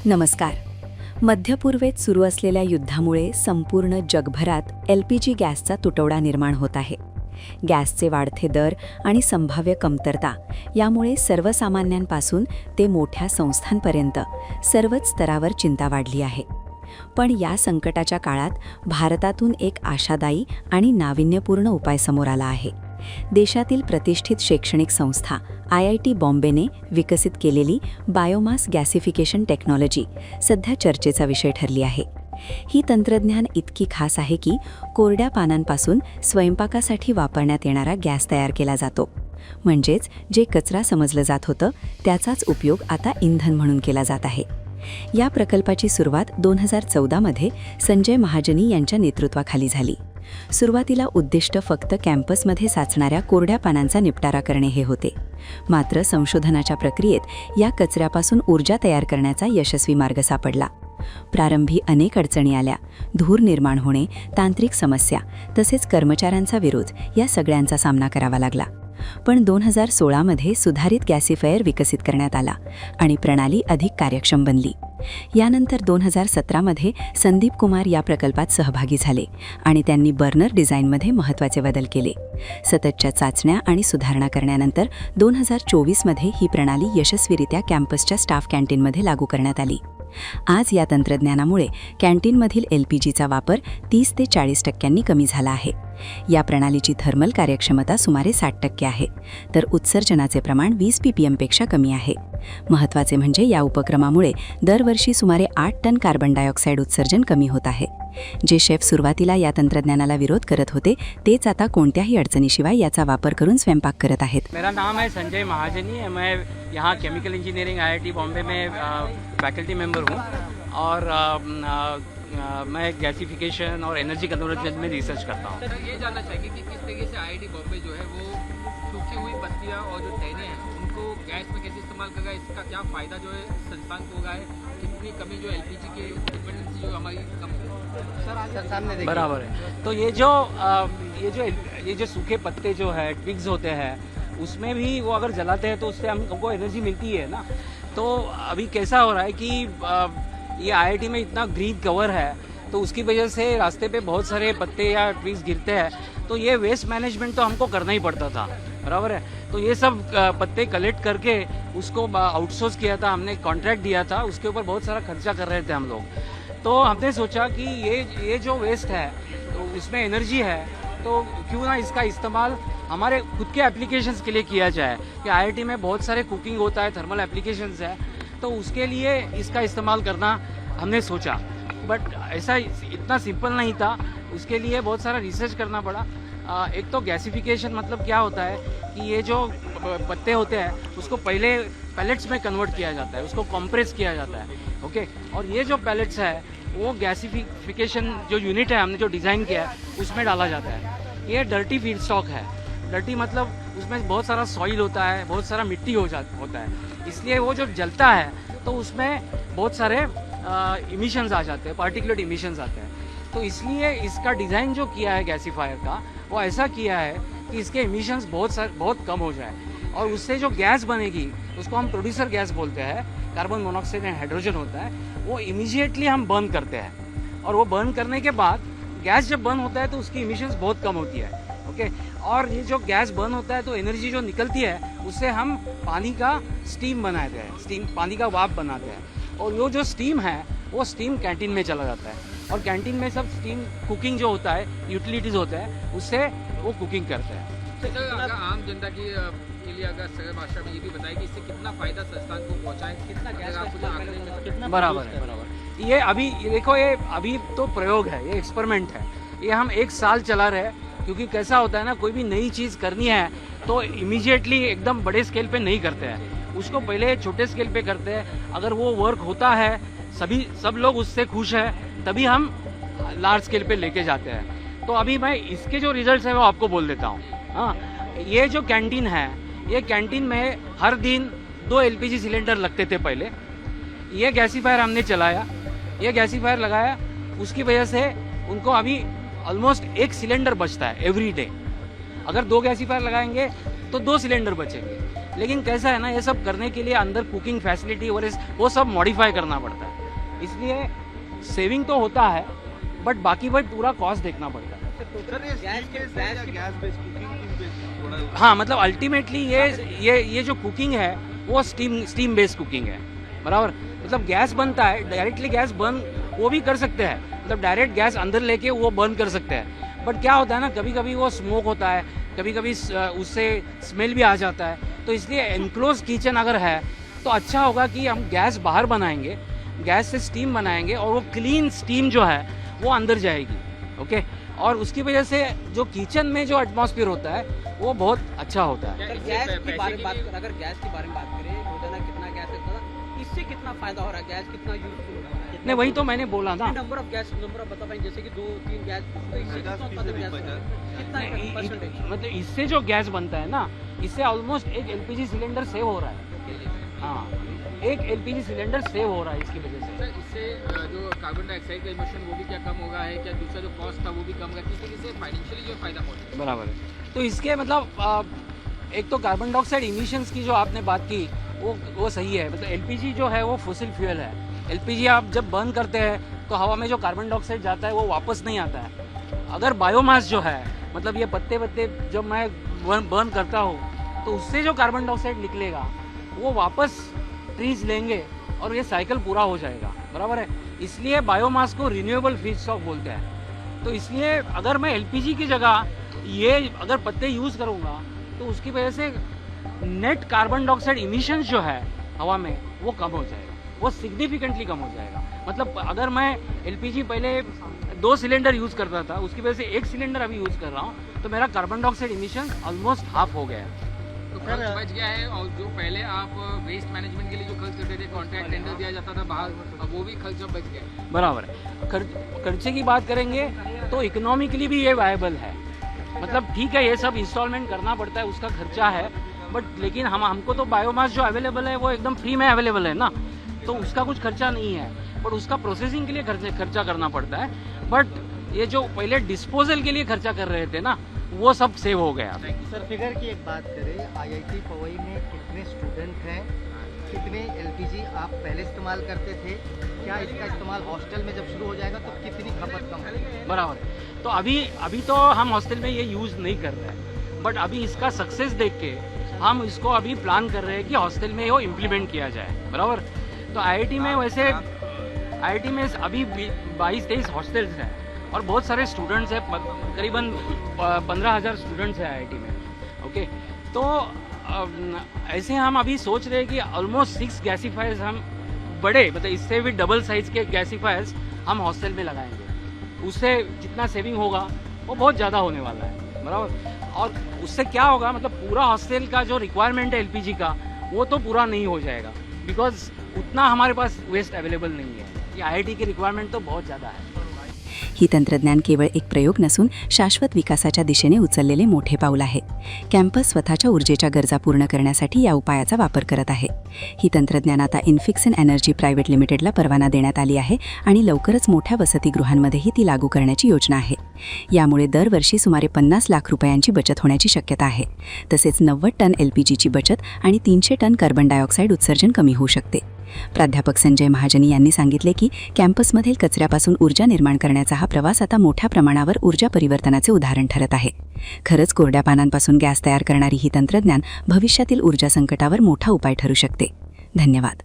नमस्कार. मध्यपूर्वेत सुरू असलेल्या युद्धामुळे संपूर्ण जगभरात LPG गॅसचा तुटवडा निर्माण होत आहे. गॅसचे वाढते दर आणि संभाव्य कमतरता यामुळे सर्वसामान्यांपासून ते मोठ्या संस्थांपर्यंत सर्वच स्तरावर चिंता वाढली आहे. पण या संकटाच्या काळात भारतातून एक आशादायी आणि नाविन्यपूर्ण उपाय समोर आला आहे. देशातील प्रतिष्ठित शैक्षणिक संस्था IIT बॉम्बेने विकसित केलेली बायोमास गॅसिफिकेशन टेक्नॉलॉजी सध्या चर्चेचा विषय ठरली आहे. ही तंत्रज्ञान इतकी खास आहे की कोरड्या पानांपासून स्वयंपाकासाठी वापरण्यात येणारा गॅस तयार केला जातो. म्हणजेच जे कचरा समजलं जात होतं त्याचाच उपयोग आता इंधन म्हणून केला जात आहे. या प्रकल्पाची सुरुवात 2014 मध्ये संजय महाजनी यांच्या नेतृत्वाखाली झाली. सुरुवातीला उद्दिष्ट फक्त कॅम्पसमध्ये साचणाऱ्या कोरड्या पानांचा निपटारा करणे हे होते. मात्र संशोधनाच्या प्रक्रियेत या कचऱ्यापासून ऊर्जा तयार करण्याचा यशस्वी मार्ग सापडला. प्रारंभी अनेक अडचणी आल्या. धूर निर्माण होणे, तांत्रिक समस्या तसेच कर्मचाऱ्यांचा विरोध या सगळ्यांचा सामना करावा लागला. पण 2016 मध्ये सुधारित गॅसिफायर विकसित करण्यात आला आणि प्रणाली अधिक कार्यक्षम बनली. यानंतर 2017 मध्ये संदीप कुमार या प्रकल्पात सहभागी झाले आणि त्यांनी बर्नर डिझाईनमध्ये महत्त्वाचे बदल केले. सततच्या चाचण्या आणि सुधारणा करण्यानंतर 2024 मध्ये ही प्रणाली यशस्वीरित्या कॅम्पसच्या स्टाफ कॅन्टीनमध्ये लागू करण्यात आली. आज या तंत्रज्ञानामुळे कॅन्टीनमधील LPGचा वापर 30 ते 40% कमी झाला आहे. या प्रणालीची थर्मल कार्यक्षमता सुमारे 60% आहे, तर उत्सर्जनाचे प्रमाण 20 ppm पेक्षा कमी आहे. महत्त्वाचे म्हणजे या उपक्रमामुळे दरवर्षी सुमारे 8 टन कार्बन डायऑक्साईड उत्सर्जन कमी होत आहे. जे शेफ सुरुवातीला या तंत्रज्ञानाला विरोध करत होते तेच आता कोणत्याही अडचणीशिवाय याचा वापर करून स्वयंपाक करत आहेत. मेरा नाम है संजय महाजनी. मैं यहाँ केमिकल इंजीनियरिंग IIT बॉम्बे में फैकल्टी मेंबर हूँ और मैं गैसिफिकेशन और एनर्जी कन्वर्जन में रिसर्च करता हूँ. सर, ये जानना चाहिए कि किस तरीके से IIT बॉम्बे जो है वो सूखी हुई पत्तियाँ और जो टहने हैं उनको गैस में कैसे इस्तेमाल करेगा, इसका क्या फ़ायदा जो है संस्थान को होगा, है कितनी कमी जो LPG की डिपेंडेंसी जो हमारी कम सामने देखिए. बराबर है. तो ये जो सूखे पत्ते जो है ट्विग्स होते हैं उसमें भी वो अगर जलाते हैं तो उससे हमको एनर्जी मिलती है ना. तो अभी कैसा हो रहा है कि ये IIT में इतना ग्रीन कवर है तो उसकी वजह से रास्ते पे बहुत सारे पत्ते या ट्रीज गिरते हैं. तो ये वेस्ट मैनेजमेंट तो हमको करना ही पड़ता था, बराबर है. तो ये सब पत्ते कलेक्ट करके उसको आउटसोर्स किया था, हमने कॉन्ट्रैक्ट दिया था, उसके ऊपर बहुत सारा खर्चा कर रहे थे हम लोग. तो हमने सोचा कि ये जो वेस्ट है तो इसमें एनर्जी है तो क्यों ना इसका इस्तेमाल हमारे खुद के एप्लीकेशंस के लिए किया जाए. कि IIT में बहुत सारे कुकिंग होता है, थर्मल एप्लीकेशंस है, तो उसके लिए इसका इस्तेमाल करना हमने सोचा. बट ऐसा इतना सिंपल नहीं था, उसके लिए बहुत सारा रिसर्च करना पड़ा. एक तो गैसिफिकेशन मतलब क्या होता है कि ये जो पत्ते होते हैं उसको पहले पैलेट्स में कन्वर्ट किया जाता है, उसको कंप्रेस किया जाता है. ओके. और ये जो पैलेट्स है वो गैसिफिकेशन जो यूनिट है हमने जो डिज़ाइन किया है उसमें डाला जाता है. ये डर्टी फीड स्टॉक है. डर्टी मतलब उसमें बहुत सारा सॉइल होता है, बहुत सारा मिट्टी होता है, इसलिए वो जब जलता है तो उसमें बहुत सारे इमिशंस आ जाते हैं, पार्टिकुलेट इमिशंस आते हैं. तो इसलिए इसका डिज़ाइन जो किया है गैसीफायर का वो ऐसा किया है कि इसके इमिशंस बहुत कम हो जाए और उससे जो गैस बनेगी उसको हम प्रोड्यूसर गैस बोलते हैं. कार्बन मोनोऑक्साइड एंड हाइड्रोजन होता है, वो इमीडिएटली हम बर्न करते हैं और वो बर्न करने के बाद गैस जब बर्न होता है तो उसकी इमिशंस बहुत कम होती है. ओके. और ये जो गैस बर्न होता है तो एनर्जी जो निकलती है उससे हम पानी का स्टीम बनाते हैं, पानी का वाफ बनाते हैं. और वो जो स्टीम है वो स्टीम कैंटीन में चला जाता है और कैंटीन में सब स्टीम कुकिंग जो होता है, यूटिलिटीज़ होता है, उससे वो कुकिंग करते हैं. अगर आम जनता के लिए अगर सरल भाषा में ये भी बताएं कि इससे कितना फ़ायदा संस्थान को पहुँचा है, कितना गैस बराबर है. ये अभी देखो, ये अभी तो प्रयोग है, ये एक्सपेरिमेंट है. ये हम 1 साल चला रहे हैं क्योंकि कैसा होता है ना, कोई भी नई चीज़ करनी है तो इमीडिएटली एकदम बड़े स्केल पे नहीं करते हैं, उसको पहले छोटे स्केल पे करते हैं. अगर वो वर्क होता है, सब लोग उससे खुश हैं, तभी हम लार्ज स्केल पे लेके जाते हैं. तो अभी मैं इसके जो रिजल्ट्स हैं वो आपको बोल देता हूँ. हाँ, ये जो कैंटीन है, ये कैंटीन में हर दिन 2 LPG सिलेंडर लगते थे पहले. ये गैसीफायर हमने चलाया, ये गैसीफायर लगाया, उसकी वजह से उनको अभी ऑलमोस्ट 1 सिलेंडर बचता है एवरी डे. अगर 2 गैसीफायर लगाएंगे तो 2 सिलेंडर बचेंगे. लेकिन कैसा है ना, ये सब करने के लिए अंदर कुकिंग फैसिलिटी और वो सब मॉडिफाई करना पड़ता है, इसलिए सेविंग तो होता है बट बाकी भाई पूरा कॉस्ट देखना पड़ता है। हाँ, मतलब अल्टीमेटली ये जो कुकिंग है वो स्टीम बेस्ड कुकिंग है, बराबर। मतलब गैस बनता है, डायरेक्टली गैस बर्न वो भी कर सकते हैं, मतलब डायरेक्ट गैस अंदर लेके वो बर्न कर सकते हैं, बट क्या होता है ना, कभी कभी वो स्मोक होता है, कभी कभी उससे स्मेल भी आ जाता है। तो इसलिए एनक्लोज किचन अगर है तो अच्छा होगा कि हम गैस बाहर बनाएंगे, गैस से स्टीम बनाएंगे और वो क्लीन स्टीम जो है वो अंदर जाएगी, ओके। और उसकी वजह से जो किचन में जो एटमॉस्फेयर होता है वो बहुत अच्छा होता है। अगर गैस की बारे में बात करें, रोजाना कितना गैस लगता है, इससे कितना फायदा हो रहा है, गैस कितना यूजफुल हो रहा है? नहीं, वही तो मैंने बोला ना, नंबर ऑफ बता पाएंगे, जैसे कि 2-3 गैस, तो इससे कितना उत्पादन गैस हो रहा है? कितना परसेंटेज? मतलब इससे जो गैस बनता है ना, इससे ऑलमोस्ट एक एलपीजी सिलेंडर सेव हो रहा है। हाँ, एक एलपीजी सिलेंडर सेव हो रहा है इसकी वजह से। सर, इससे जो कार्बन डाइऑक्साइड का इमिशन वो भी क्या कम होगा है, क्या दूसरा जो कॉस्ट था वो भी कम होगा, इससे फाइनेंशियली जो फायदा पहुंचा है? बराबर है। तो इसके मतलब एक तो कार्बन डाइऑक्साइड इमिशंस की जो आपने बात की वो सही है। मतलब एलपीजी जो है वो फॉसिल फ्यूल है। एलपीजी आप जब बर्न करते हैं तो हवा में जो कार्बन डाइऑक्साइड जाता है वो वापस नहीं आता है। अगर बायोमास जो है, मतलब ये पत्ते जब मैं बर्न करता हूँ तो उससे जो कार्बन डाइऑक्साइड निकलेगा वो वापस ट्रीज लेंगे और ये साइकिल पूरा हो जाएगा, बराबर है। इसलिए बायोमास को रिन्यूएबल फीडस्टॉक बोलते हैं। तो इसलिए अगर मैं एलपीजी की जगह ये अगर पत्ते यूज़ करूँगा तो उसकी वजह से नेट कार्बन डाइऑक्साइड इमिशंस जो है हवा में वो कम हो जाएगा, वो सिग्निफिकेंटली कम हो जाएगा। मतलब अगर मैं एलपीजी पहले 2 सिलेंडर यूज़ करता था, उसकी वजह से 1 सिलेंडर अभी यूज़ कर रहा हूँ, तो मेरा carbon dioxide emission almost half हो गया है। तो खर्च बच गया है, और जो पहले आप वेस्ट मैनेजमेंट के लिए जो खर्च करते थे, कॉन्ट्रैक्ट टेंडर दिया जाता था बाहर, अब वो भी खर्च अब बच गया है। बराबर है। खर्चे की बात करेंगे तो इकोनॉमिकली भी ये वायबल है। मतलब ठीक है, ये सब इंस्टॉलमेंट करना पड़ता है, उसका खर्चा है, बट लेकिन हमको तो बायोमास जो अवेलेबल है वो एकदम फ्री में अवेलेबल है ना, तो उसका कुछ खर्चा नहीं है, बट उसका प्रोसेसिंग के लिए खर्चा करना पड़ता है। बट ये जो पहले डिस्पोजल के लिए खर्चा कर रहे थे ना, वो सब सेव हो गया। सर, फिगर की एक बात करें, आईआईटी पवई में कितने स्टूडेंट हैं, कितने एलपीजी आप पहले इस्तेमाल करते थे, क्या इसका इस्तेमाल हॉस्टल में जब शुरू हो जाएगा तो कितनी खपत कम होगी? बराबर है। तो अभी तो हम हॉस्टल में ये यूज़ नहीं कर रहे हैं, बट अभी इसका सक्सेस देख के हम इसको अभी प्लान कर रहे हैं कि हॉस्टल में वो इम्प्लीमेंट किया जाए, बराबर। तो आईआईटी में वैसे आईआईटी में अभी 22-23 हॉस्टल्स हैं और बहुत सारे स्टूडेंट्स हैं, करीबन 15,000 स्टूडेंट्स हैं आईआईटी में, ओके। तो ऐसे हम अभी सोच रहे हैं कि ऑलमोस्ट 6 गैसीफायर्स हम बड़े, मतलब इससे भी डबल साइज के गैसीफायर्स हम हॉस्टल में लगाएंगे। उससे जितना सेविंग होगा वो बहुत ज़्यादा होने वाला है, बराबर। और उससे क्या होगा, मतलब पूरा हॉस्टल का जो रिक्वायरमेंट है एलपीजी का वो तो पूरा नहीं हो जाएगा, बिकॉज उतना हमारे पास वेस्ट अवेलेबल नहीं है। ये आईआईटी की रिक्वायरमेंट तो बहुत ज़्यादा है। ही तंत्रज्ञान केवळ एक प्रयोग नसून शाश्वत विकासाच्या दिशेने उचललेले मोठे पाऊल आहे. कॅम्पस स्वतःच्या ऊर्जेच्या गरजा पूर्ण करण्यासाठी या उपायाचा वापर करत आहे. ही तंत्रज्ञान आता इन्फिक्सन एनर्जी प्रायव्हेट लिमिटेडला परवाना देण्यात आली आहे आणि लवकरच मोठ्या वसतिगृहांमध्येही ती लागू करण्याची योजना आहे. यामुळे दरवर्षी सुमारे 50 लाख रुपयांची बचत होण्याची शक्यता आहे. तसेच 90 टन एलपीजीची बचत आणि 300 टन कार्बन डायऑक्साईड उत्सर्जन कमी होऊ शकते. प्राध्यापक संजय महाजनी यांनी सांगितले की कॅम्पसमधील कचऱ्यापासून ऊर्जा निर्माण करण्याचा हा प्रवास आता मोठ्या प्रमाणावर ऊर्जा परिवर्तनाचे उदाहरण ठरत आहे. खरंच कोरड्या पानांपासून गॅस तयार करणारी ही तंत्रज्ञान भविष्यातील ऊर्जा संकटावर मोठा उपाय ठरू शकते. धन्यवाद.